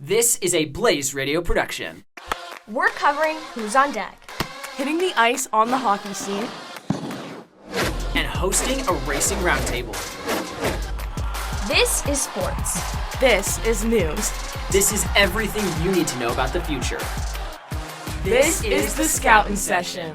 This is a Blaze Radio production. We're covering who's on deck, hitting the ice on the hockey scene, and hosting a racing roundtable. This is sports. This is news. This is everything you need to know about the future. This is the Scoutin' Session.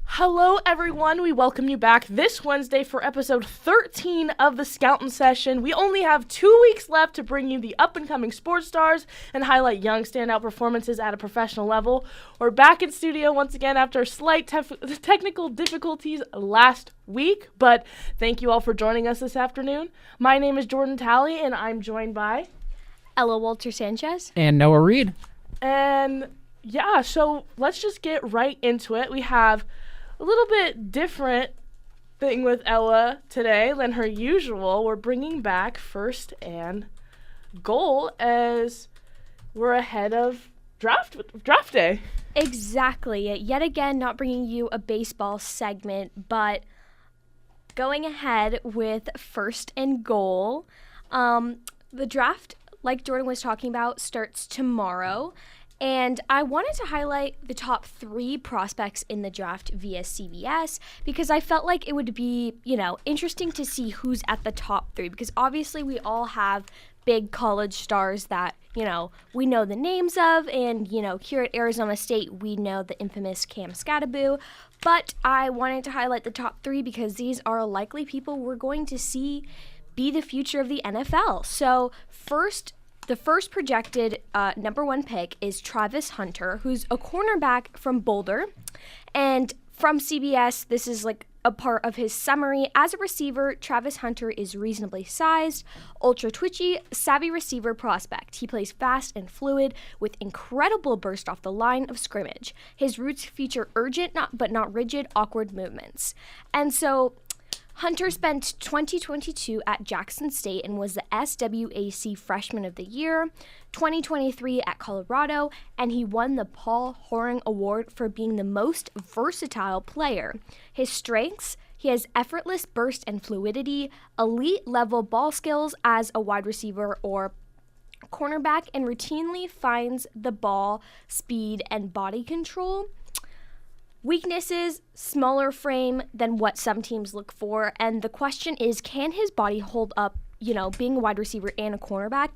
Hello, everyone. We welcome you back this Wednesday for episode 13 of the Scoutin' Session. We only have 2 weeks left to bring you the up-and-coming sports stars and highlight young standout performances at a professional level. We're back in studio once again after slight technical difficulties last week, but thank you all for joining us this afternoon. My name is Jordan Talley, and I'm joined by Ella Walter-Sanchez and Noah Reed. And yeah, so let's just get right into it. We have a little bit different thing with Ella today than her usual. We're bringing back first and goal as we're ahead of draft day. Exactly. Yet again, not bringing you a baseball segment, but going ahead with first and goal. The draft, like Jordan was talking about, starts tomorrow. And I wanted to highlight the top 3 prospects in the draft via CBS because I felt like it would be, interesting to see who's at the top 3 because obviously we all have big college stars that, we know the names of and, here at Arizona State, we know the infamous Cam Skattebo. But I wanted to highlight the top 3 because these are likely people we're going to see be the future of the NFL. So the first projected number 1 pick is Travis Hunter, who's a cornerback from Boulder. And from CBS, this is like a part of his summary. As a receiver, Travis Hunter is reasonably sized, ultra twitchy, savvy receiver prospect. He plays fast and fluid with incredible burst off the line of scrimmage. His routes feature urgent but not rigid, awkward movements. And so Hunter spent 2022 at Jackson State and was the SWAC Freshman of the Year, 2023 at Colorado, and he won the Paul Horing Award for being the most versatile player. His strengths: he has effortless burst and fluidity, elite-level ball skills as a wide receiver or cornerback, and routinely finds the ball, speed, and body control. Weaknesses: smaller frame than what some teams look for. And the question is, can his body hold up, being a wide receiver and a cornerback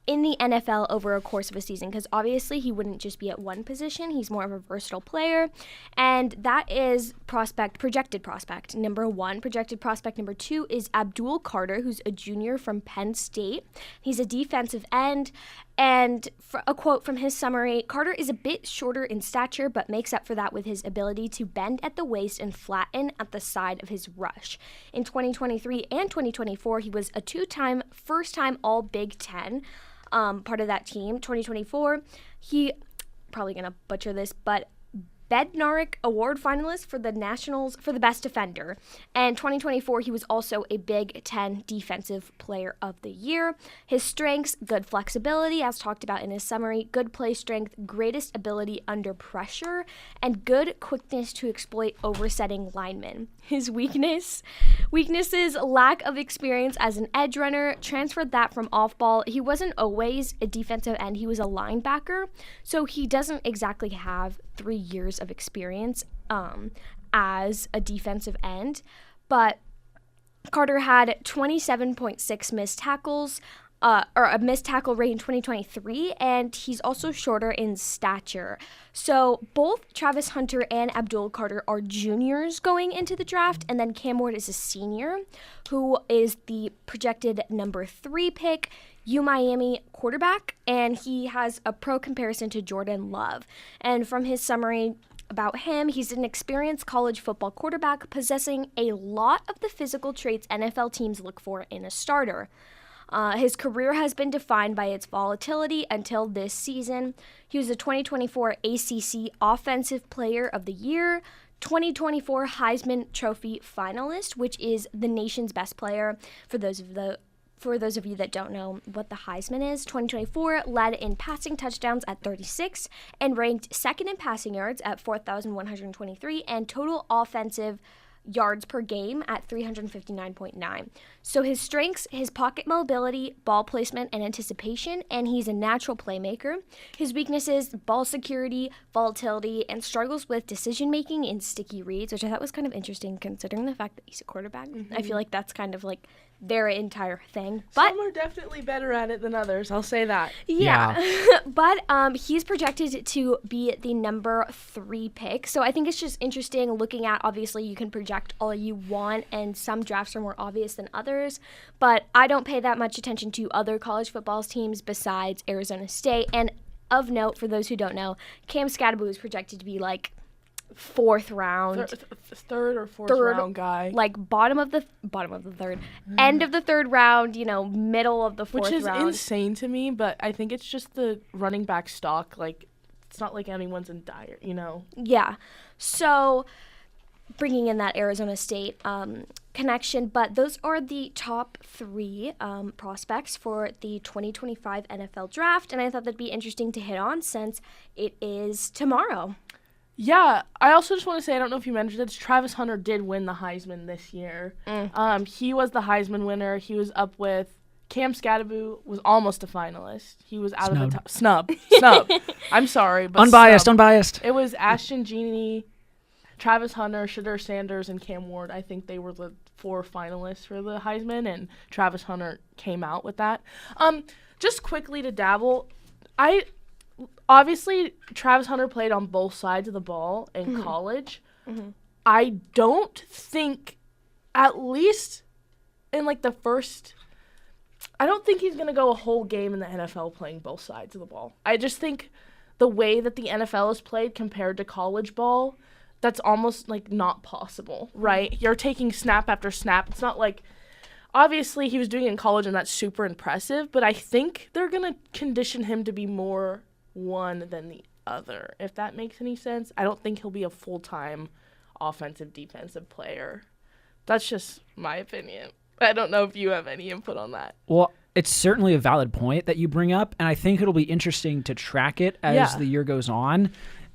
in the NFL over a course of a season? Because obviously he wouldn't just be at one position. He's more of a versatile player. And that is projected prospect number 1. Projected prospect number 2 is Abdul Carter, who's a junior from Penn State. He's a defensive end. And for a quote from his summary: Carter is a bit shorter in stature, but makes up for that with his ability to bend at the waist and flatten at the side of his rush. In 2023 and 2024, he was a 2-time first-time All Big Ten part of that team. 2024, he, probably going to butcher this, but Bednarik Award finalist for the Nationals for the best defender. And 2024, he was also a Big Ten Defensive Player of the Year. His strengths: good flexibility, as talked about in his summary, good play strength, greatest ability under pressure, and good quickness to exploit oversetting linemen. His weaknesses: lack of experience as an edge runner, transferred that from off-ball. He wasn't always a defensive end, he was a linebacker, so he doesn't exactly have 3 years of experience as a defensive end. But Carter had 27.6 missed tackles, or a missed tackle rate in 2023, and he's also shorter in stature. So both Travis Hunter and Abdul Carter are juniors going into the draft, and then Cam Ward is a senior, who is the projected number 3 pick, Miami quarterback, and he has a pro comparison to Jordan Love. And from his summary about him, he's an experienced college football quarterback possessing a lot of the physical traits NFL teams look for in a starter. His career has been defined by its volatility until this season. He was the 2024 ACC Offensive Player of the Year, 2024 Heisman Trophy finalist, which is the nation's best player. For those of you that don't know what the Heisman is, 2024 led in passing touchdowns at 36 and ranked second in passing yards at 4,123 and total offensive yards per game at 359.9. So his strengths, his pocket mobility, ball placement, and anticipation, and he's a natural playmaker. His weaknesses, ball security, volatility, and struggles with decision-making in sticky reads, which I thought was kind of interesting considering the fact that he's a quarterback. I feel like that's kind of like their entire thing. But some are definitely better at it than others, I'll say that. Yeah. But he's projected to be the number 3 pick. So I think it's just interesting looking at, obviously, you can project all you want, and some drafts are more obvious than others. But I don't pay that much attention to other college football teams besides Arizona State. And of note, for those who don't know, Cam Scatterbo is projected to be like 4th round, third or fourth round guy, like bottom of the third, end of the 3rd round, middle of the 4th round, which is insane to me. But I think it's just the running back stock. Like, it's not like anyone's in dire, Yeah. So bringing in that Arizona State connection, but those are the top 3 prospects for the 2025 NFL draft, and I thought that'd be interesting to hit on since it is tomorrow. Yeah, I also just want to say, I don't know if you mentioned this, Travis Hunter did win the Heisman this year. He was the Heisman winner. He was up with Cam Scatterbo, was almost a finalist. He was out of the top. Snub. I'm sorry, but Unbiased. It was Ashton Genie, Travis Hunter, Shedeur Sanders, and Cam Ward. I think they were the 4 finalists for the Heisman, and Travis Hunter came out with that. Just quickly to dabble, obviously, Travis Hunter played on both sides of the ball in college. I don't think, at least in like the first, I don't think he's going to go a whole game in the NFL playing both sides of the ball. I just think the way that the NFL is played compared to college ball, that's almost like not possible, right? You're taking snap after snap. It's not like, obviously he was doing it in college and that's super impressive, but I think they're going to condition him to be more one than the other, if that makes any sense. I don't think he'll be a full-time offensive defensive player. That's just my opinion. I don't know if you have any input on that. Well, it's certainly a valid point that you bring up, and I think it'll be interesting to track it as the year goes on.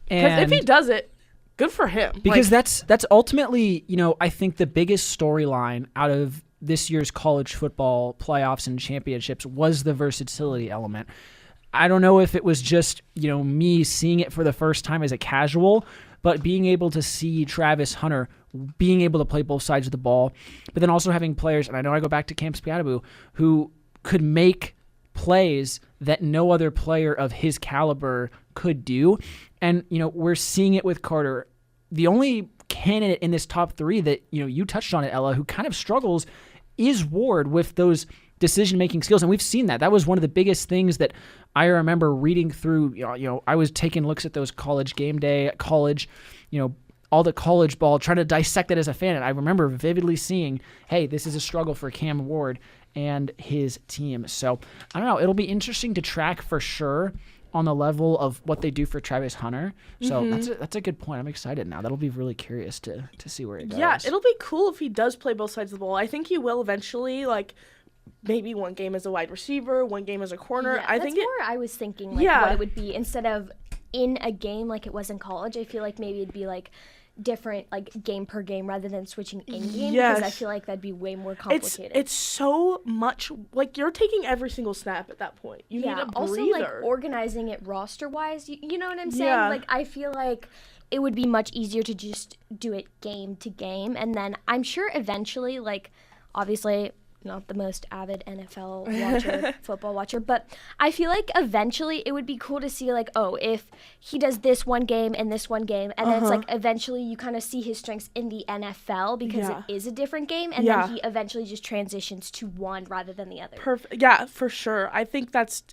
Because if he does it, good for him. Because that's ultimately, I think the biggest storyline out of this year's college football playoffs and championships was the versatility element. I don't know if it was just, me seeing it for the first time as a casual, but being able to see Travis Hunter being able to play both sides of the ball, but then also having players, and I know I go back to Cam Scatterbo, who could make plays that no other player of his caliber could do. And, we're seeing it with Carter. The only candidate in this top 3 that, you touched on it, Ella, who kind of struggles is Ward with those decision-making skills, and we've seen that. That was one of the biggest things that I remember reading through. I was taking looks at those college game day, college, all the college ball, trying to dissect it as a fan, and I remember vividly seeing, hey, this is a struggle for Cam Ward and his team. So, I don't know. It'll be interesting to track for sure on the level of what they do for Travis Hunter. So that's a good point. I'm excited now. That'll be really curious to see where it goes. Yeah, it'll be cool if he does play both sides of the ball. I think he will eventually, maybe one game as a wide receiver, one game as a corner. Yeah, that's more I was thinking, what it would be instead of in a game like it was in college. I feel like maybe it'd be different game per game rather than switching in game, because I feel like that'd be way more complicated. It's so much, you're taking every single snap at that point. You need a breather. Also organizing it roster wise, you know what I'm saying? I feel like it would be much easier to just do it game to game, and then I'm sure eventually, obviously not the most avid NFL watcher, football watcher, but I feel like eventually it would be cool to see if he does this one game and this one game, and then it's eventually you kind of see his strengths in the NFL because it is a different game, and then he eventually just transitions to one rather than the other. Perfect. Yeah, for sure. I think that's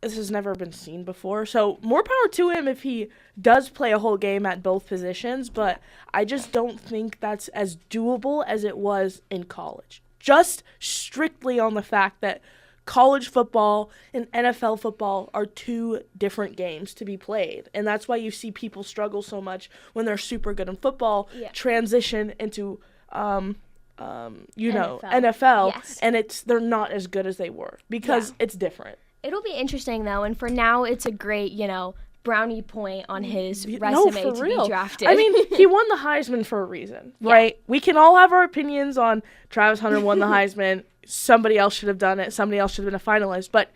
this has never been seen before. So more power to him if he does play a whole game at both positions, but I just don't think that's as doable as it was in college. Just strictly on the fact that college football and NFL football are 2 different games to be played. And that's why you see people struggle so much when they're super good in football, transition into, NFL. Yes. And they're not as good as they were because it's different. It'll be interesting, though, and for now, it's a great, brownie point on his No, resume for to real. be drafted. I mean, he won the Heisman for a reason, right? We can all have our opinions on Travis Hunter won the Heisman. Somebody else should have done it. Somebody else should have been a finalist. But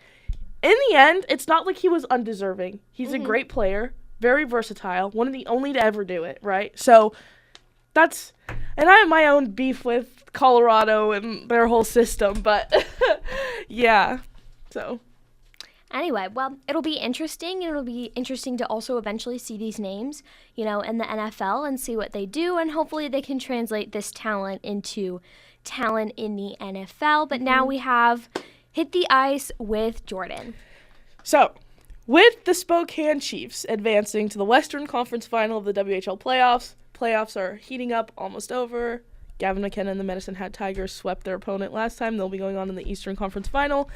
in the end, it's not like he was undeserving. He's a great player, very versatile, one of the only to ever do it, right? So that's, and I have my own beef with Colorado and their whole system, but yeah, so. Anyway, well, it'll be interesting, and it'll be interesting to also eventually see these names, in the NFL and see what they do, and hopefully they can translate this talent into talent in the NFL. But now we have hit the ice with Jordan. So, with the Spokane Chiefs advancing to the Western Conference Final of the WHL playoffs are heating up, almost over. Gavin McKenna and the Medicine Hat Tigers swept their opponent last time. They'll be going on in the Eastern Conference Final.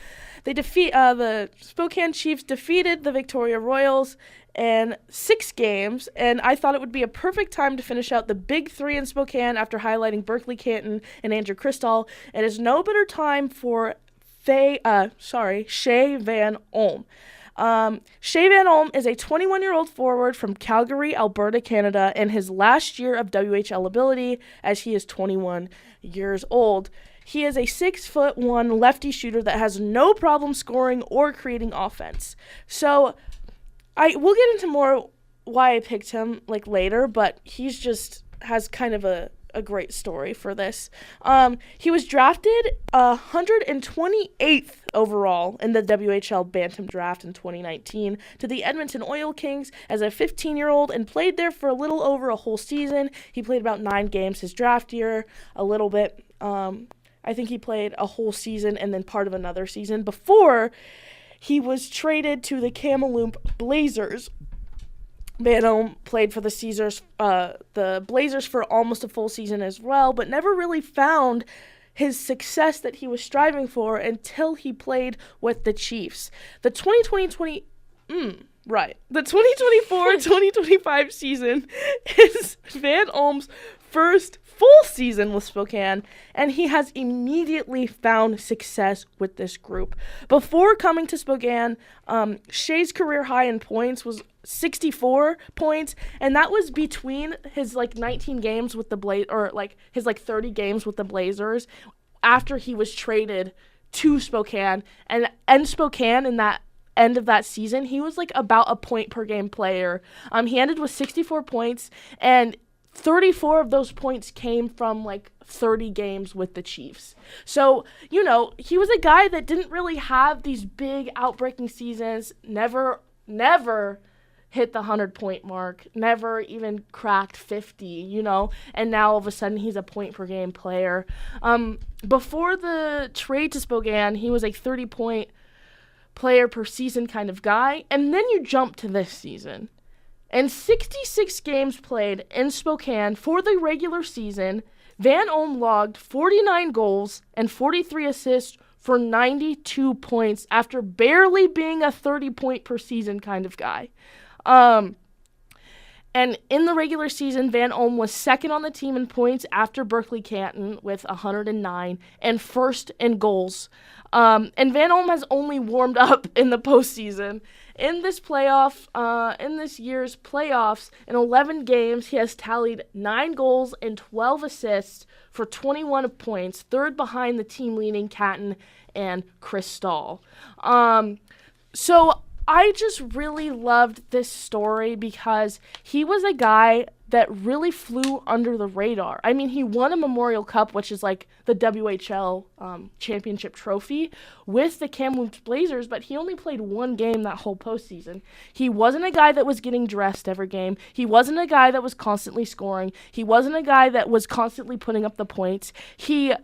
The Spokane Chiefs defeated the Victoria Royals in 6 games, and I thought it would be a perfect time to finish out the Big Three in Spokane after highlighting Berkeley Canton and Andrew Cristall. It is no better time for Shea Van Olm. Shea Van Olm is a 21-year-old forward from Calgary, Alberta, Canada, in his last year of WHL ability, as he is 21 years old. He is a 6'1" lefty shooter that has no problem scoring or creating offense. So, we'll get into more why I picked him later, but he's just has kind of a great story for this. He was drafted 128th overall in the WHL Bantam draft in 2019 to the Edmonton Oil Kings as a 15-year-old and played there for a little over a whole season. He played about 9 games his draft year, a little bit. I think he played a whole season and then part of another season before he was traded to the Kamloops Blazers. Van Olm played for the Blazers for almost a full season as well, but never really found his success that he was striving for until he played with the Chiefs. The 2024-2025 season is Van Olm's first full season with Spokane, and he has immediately found success with this group. Before coming to Spokane, Shea's career high in points was 64 points, and that was between his 19 games with the his 30 games with the Blazers after he was traded to Spokane. And Spokane in that end of that season, he was about a point per game player. He ended with 64 points, and 34 of those points came from 30 games with the Chiefs. So, he was a guy that didn't really have these big outbreaking seasons, never hit the 100-point mark, never even cracked 50, and now all of a sudden he's a point-per-game player. Before the trade to Spokane, he was a 30-point player per season kind of guy, and then you jump to this season. In 66 games played in Spokane for the regular season, Van Olm logged 49 goals and 43 assists for 92 points after barely being a 30-point per season kind of guy. And in the regular season, Van Olm was second on the team in points after Berkeley Canton with 109 and first in goals. And Van Olm has only warmed up in the postseason. In this year's playoffs, in 11 games, he has tallied 9 goals and 12 assists for 21 points, third behind the team-leading Canton and Cristall. So I just really loved this story because he was a guy that really flew under the radar. I mean, he won a Memorial Cup, which is the WHL championship trophy, with the Kamloops Blazers, but he only played 1 game that whole postseason. He wasn't a guy that was getting dressed every game. He wasn't a guy that was constantly scoring. He wasn't a guy that was constantly putting up the points. He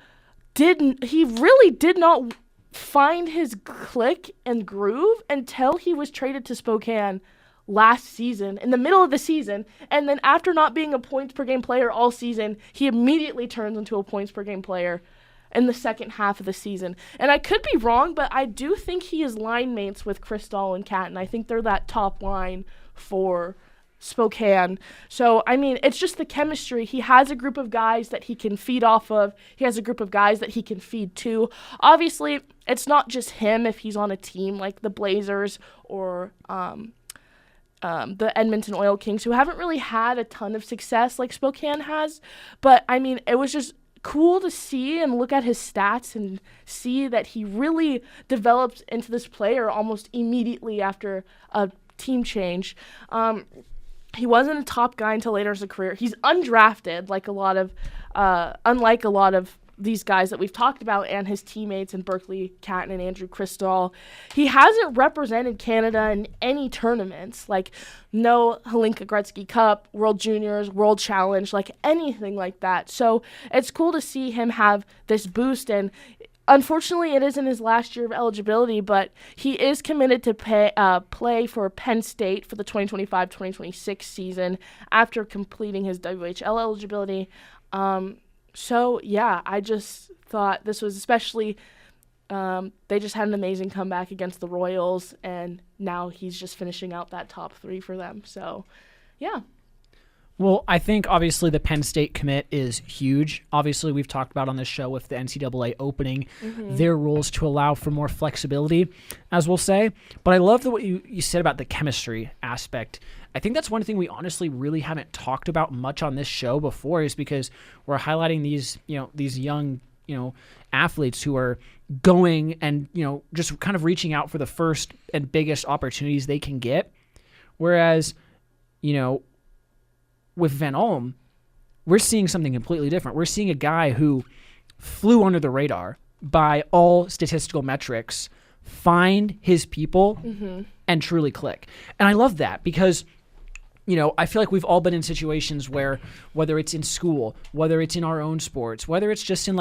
really did not find his click and groove until he was traded to Spokane last season, in the middle of the season, and then after not being a points per game player all season, he immediately turns into a points per game player in the second half of the season. And I could be wrong, but I do think he is line mates with Cristall and Canton. I think they're that top line for Spokane. So, I mean, it's just the chemistry. He has a group of guys that he can feed off of. He has a group of guys that he can feed to. Obviously, it's not just him if he's on a team like the Blazers or the Edmonton Oil Kings, who haven't really had a ton of success like Spokane has. But, I mean, it was just cool to see and look at his stats and see that he really developed into this player almost immediately after a team change. He wasn't a top guy until later in his career. He's undrafted, unlike a lot of these guys that we've talked about and his teammates in Berkeley Catton and Andrew Cristall. He hasn't represented Canada in any tournaments, like no Hlinka Gretzky Cup, World Juniors, World Challenge, like anything like that. So it's cool to see him have this boost, and unfortunately it isn't his last year of eligibility, but he is committed to play for Penn State for the 2025-2026 season after completing his WHL eligibility. So, yeah, I just thought this was especially they just had an amazing comeback against the Royals, and now he's just finishing out that top 3 for them. So, yeah. Well, I think obviously the Penn State commit is huge. Obviously, we've talked about on this show with the NCAA opening their rules to allow for more flexibility, as we'll say. But I love what you said about the chemistry aspect. I think that's one thing we honestly really haven't talked about much on this show before, is because we're highlighting these young, athletes who are going and, just kind of reaching out for the first and biggest opportunities they can get. Whereas, with Van Olm, we're seeing something completely different. We're seeing a guy who flew under the radar by all statistical metrics, find his people, and truly click. And I love that because, I feel like we've all been in situations where, whether it's in school, whether it's in our own sports, whether it's just in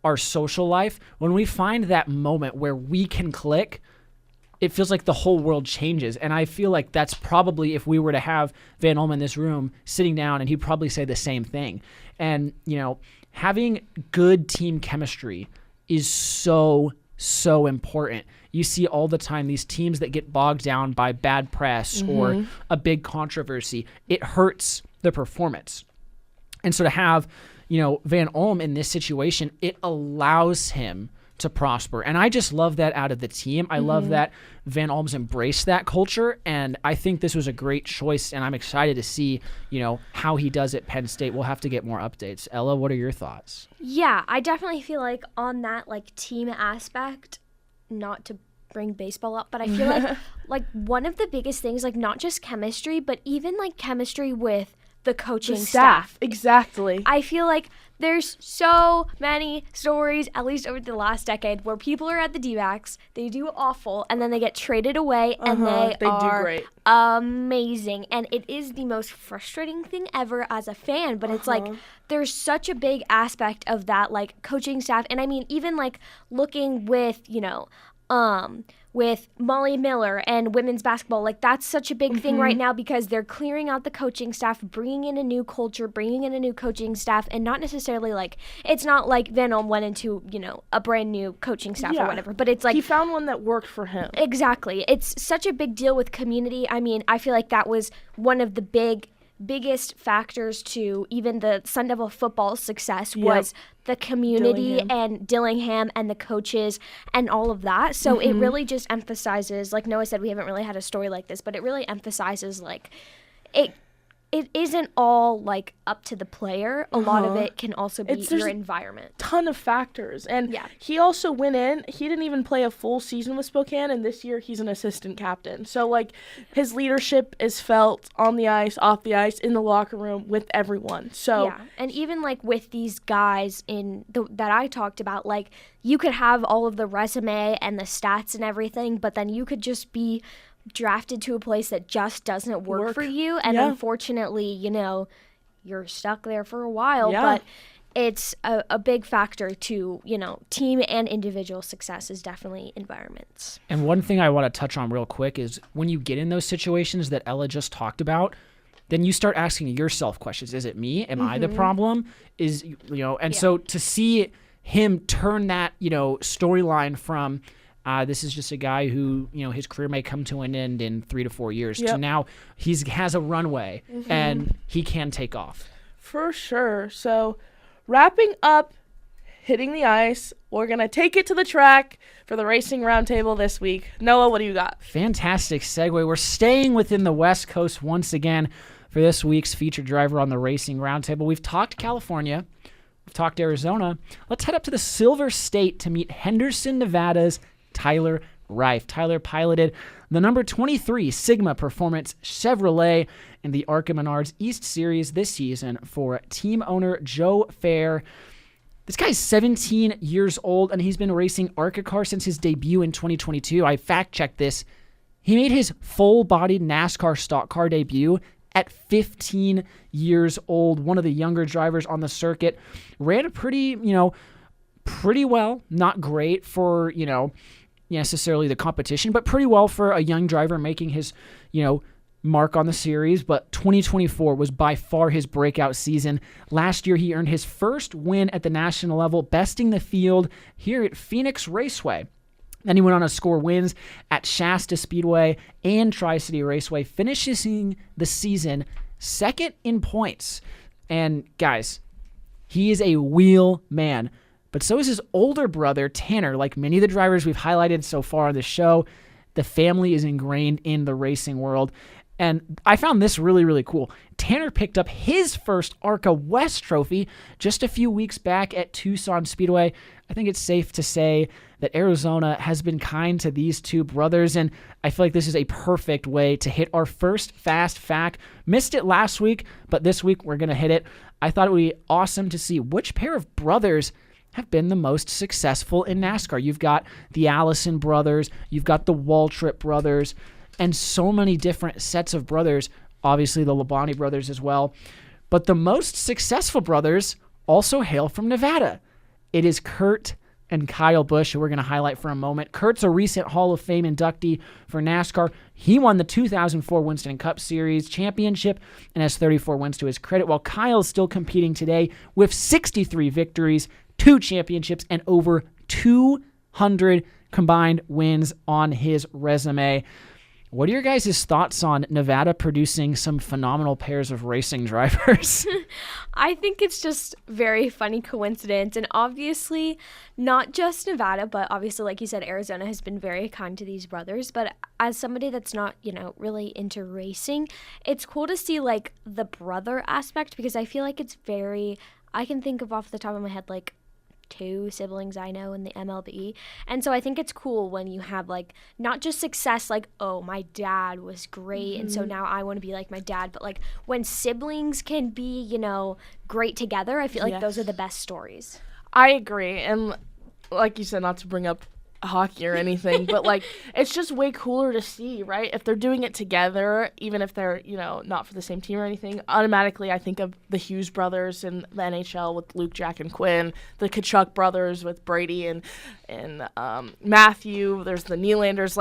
our social life, when we find that moment where we can click, it feels like the whole world changes. And I feel like that's probably, if we were to have Van Olm in this room sitting down, and he'd probably say the same thing. And, having good team chemistry is so important. You see all the time these teams that get bogged down by bad press or a big controversy. It hurts the performance. And so to have, Van Olm in this situation, it allows him to prosper. And I just love that out of the team. I love that Van Olm's embraced that culture, and I think this was a great choice, and I'm excited to see, how he does at Penn State. We'll have to get more updates. Ella, what are your thoughts? Yeah, I definitely feel like on that team aspect, not to bring baseball up, but I feel like one of the biggest things, not just chemistry, but even chemistry with the coaching staff. Exactly. I feel like there's so many stories, at least over the last decade, where people are at the D-backs, they do awful, and then they get traded away, and they do are great. Amazing. And it is the most frustrating thing ever as a fan, but it's there's such a big aspect of that, coaching staff. And I mean, even looking with, with Molly Miller and women's basketball, that's such a big thing right now, because they're clearing out the coaching staff, bringing in a new culture, bringing in a new coaching staff, and not necessarily it's not like Van Olm went into, a brand new coaching staff or whatever, but it's he found one that worked for him. Exactly. It's such a big deal with community. I mean, I feel like that was one of the biggest factors to even the Sun Devil football success was the community and Dillingham and the coaches and all of that. So it really just emphasizes, like Noah said, we haven't really had a story like this, but it really emphasizes it isn't all up to the player. A lot of it can also be your environment. Ton of factors. And he also went in, he didn't even play a full season with Spokane, and this year he's an assistant captain. So his leadership is felt on the ice, off the ice, in the locker room with everyone. So and even with these guys that I talked about, you could have all of the resume and the stats and everything, but then you could just be drafted to a place that just doesn't work for you, and unfortunately you're stuck there for a while. But it's a big factor to team and individual success is definitely environments. And one thing I want to touch on real quick is when you get in those situations that Ella just talked about, then you start asking yourself questions. Is it me? Am I the problem? So to see him turn that storyline from this is just a guy who, his career may come to an end in 3 to 4 years. So now he has a runway and he can take off. For sure. So wrapping up hitting the ice. We're going to take it to the track for the Racing Roundtable this week. Noah, what do you got? Fantastic segue. We're staying within the West Coast once again for this week's featured driver on the Racing Roundtable. We've talked California. We've talked Arizona. Let's head up to the Silver State to meet Henderson, Nevada's Tyler Reif. Tyler piloted the number 23 Sigma Performance Chevrolet in the ARCA Menards East Series this season for team owner Joe Fair. This guy's 17 years old, and he's been racing ARCA cars since his debut in 2022. I fact-checked this. He made his full-bodied NASCAR stock car debut at 15 years old. One of the younger drivers on the circuit. Ran a pretty well. Not great for, necessarily the competition, but pretty well for a young driver making his, mark on the series. But 2024 was by far his breakout season. Last year, he earned his first win at the national level, besting the field here at Phoenix Raceway. Then he went on to score wins at Shasta Speedway and Tri-City Raceway, finishing the season second in points. And guys, he is a wheel man. But so is his older brother, Tanner. Like many of the drivers we've highlighted so far on the show, the family is ingrained in the racing world. And I found this really, really cool. Tanner picked up his first ARCA West trophy just a few weeks back at Tucson Speedway. I think it's safe to say that Arizona has been kind to these two brothers, and I feel like this is a perfect way to hit our first fast fact. Missed it last week, but this week we're going to hit it. I thought it would be awesome to see which pair of brothers have been the most successful in NASCAR. You've got the Allison brothers, you've got the Waltrip brothers, and so many different sets of brothers, obviously the Labonte brothers as well. But the most successful brothers also hail from Nevada. It is Kurt and Kyle Busch, who we're going to highlight for a moment. Kurt's a recent Hall of Fame inductee for NASCAR. He won the 2004 Winston Cup Series championship and has 34 wins to his credit, while Kyle's still competing today with 63 victories, 2 championships, and over 200 combined wins on his resume. What are your guys' thoughts on Nevada producing some phenomenal pairs of racing drivers? I think it's just very funny coincidence, and obviously not just Nevada, but obviously, like you said, Arizona has been very kind to these brothers. But as somebody that's not, really into racing, it's cool to see like the brother aspect, because I feel like it's I can think of off the top of my head like 2 siblings I know in the MLB. And so I think it's cool when you have like not just success like, oh, my dad was great and so now I want to be like my dad, but like when siblings can be, great together, I feel like those are the best stories. I agree. And like you said, not to bring up hockey or anything, but like it's just way cooler to see, right? If they're doing it together, even if they're not for the same team or anything, automatically I think of the Hughes brothers in the NHL with Luke, Jack, and Quinn, the Tkachuk brothers with Brady and Matthew. There's the Nylanders.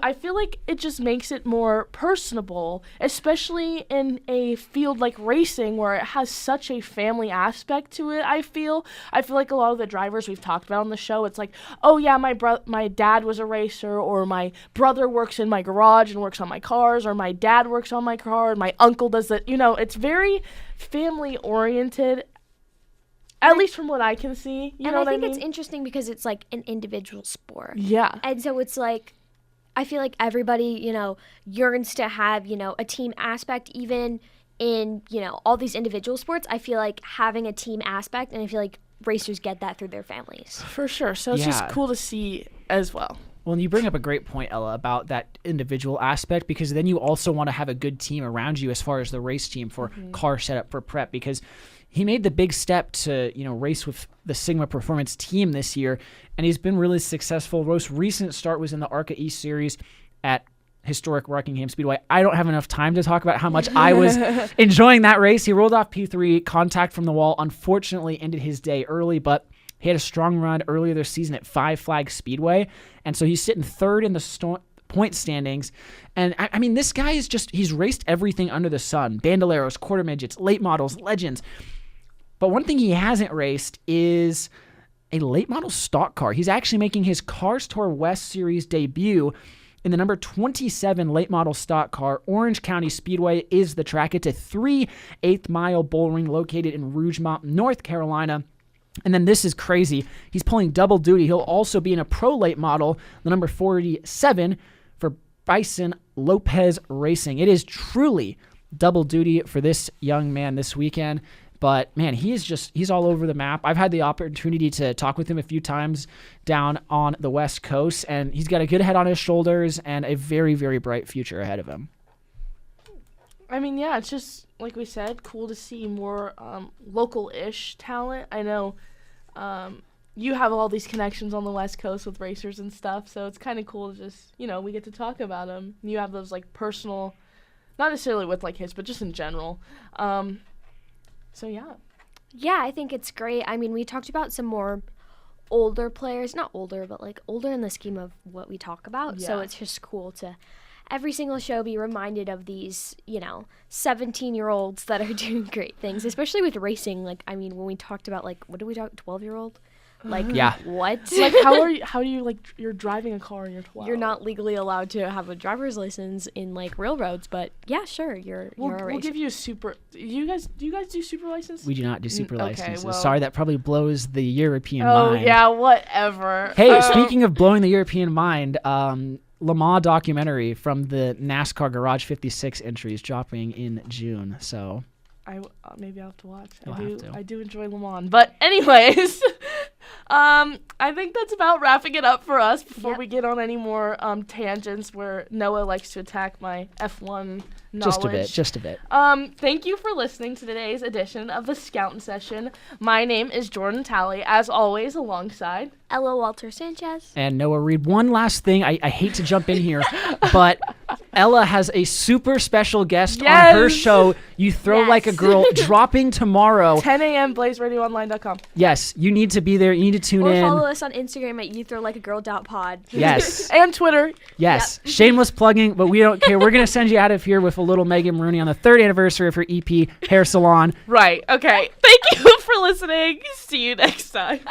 I feel like it just makes it more personable, especially in a field like racing where it has such a family aspect to it. I feel like a lot of the drivers we've talked about on the show, it's like, oh yeah, my dad was a racer, or my brother works in my garage and works on my cars, or my dad works on my car, and my uncle does that. It's very family oriented, at least from what I can see. You know what I mean? I think it's interesting because it's like an individual sport. Yeah. And so it's like, I feel like everybody, yearns to have, a team aspect, even in, all these individual sports. I feel like having a team aspect, and I feel like racers get that through their families. For sure. So it's just cool to see as well. Well, and you bring up a great point, Ella, about that individual aspect, because then you also want to have a good team around you as far as the race team for car setup for prep, because he made the big step to, race with the Sigma Performance team this year, and he's been really successful. Most recent start was in the ARCA East Series at historic Rockingham Speedway. I don't have enough time to talk about how much I was enjoying that race. He rolled off P3, contact from the wall, unfortunately ended his day early, but he had a strong run earlier this season at Five Flag Speedway, and so he's sitting third in the point standings. And I mean, this guy is he's raced everything under the sun: Bandoleros, quarter midgets, late models, legends. But one thing he hasn't raced is a late model stock car. He's actually making his Cars Tour West Series debut in the number 27 late model stock car. Orange County Speedway is the track. It's a 3/8 mile bull ring located in Rougemont, North Carolina. And then this is crazy. He's pulling double duty. He'll also be in a pro late model, the number 47 for Bison Lopez Racing. It is truly double duty for this young man this weekend. But, man, he's all over the map. I've had the opportunity to talk with him a few times down on the West Coast, and he's got a good head on his shoulders and a very, very bright future ahead of him. I mean, yeah, it's just, like we said, cool to see more local-ish talent. I know you have all these connections on the West Coast with racers and stuff, so it's kind of cool to just, we get to talk about them. You have those, like, personal, not necessarily with, like, his, but just in general. So, yeah. Yeah, I think it's great. I mean, we talked about some more older players. Not older, but, like, older in the scheme of what we talk about. Yeah. So it's just cool to every single show be reminded of these, 17-year-olds that are doing great things, especially with racing. Like, I mean, when we talked about, like, what did we talk, 12-year-old? Like, Yeah. what? Like, how do you, like, you're driving a car and you're 12? You're not legally allowed to have a driver's license in, like, railroads, but yeah, sure, you're a racer. We'll give you a super. Do you guys do super license? We do not do super Okay, licenses. well- Sorry, that probably blows the European Oh, mind. yeah, whatever. Hey, speaking of blowing the European mind, Le Mans documentary from the NASCAR Garage 56 entries dropping in June. So Maybe I'll have to watch. You'll have to. I do enjoy Le Mans. But anyways, I think that's about wrapping it up for us before Yep. we get on any more tangents where Noah likes to attack my F1 knowledge. just a bit. Thank you for listening to today's edition of the Scoutin' Session. My name is Jordan Talley, as always, alongside Ella Walter Sanchez. And Noah Reed, one last thing. I hate to jump in here, but Ella has a super special guest on her Yes. show, You Throw Yes. Like a Girl, dropping tomorrow. 10 a.m. BlazeRadioOnline.com. Yes, you need to be there. You need to tune Or in. follow us on Instagram at youthrowlikeagirl.pod. Yes. And Twitter. Yes. Shameless plugging, but we don't care. We're going to send you out of here with a little Megan Rooney on the 3rd anniversary of her EP, Hair Salon. Right. Okay. Thank you for listening. See you next time.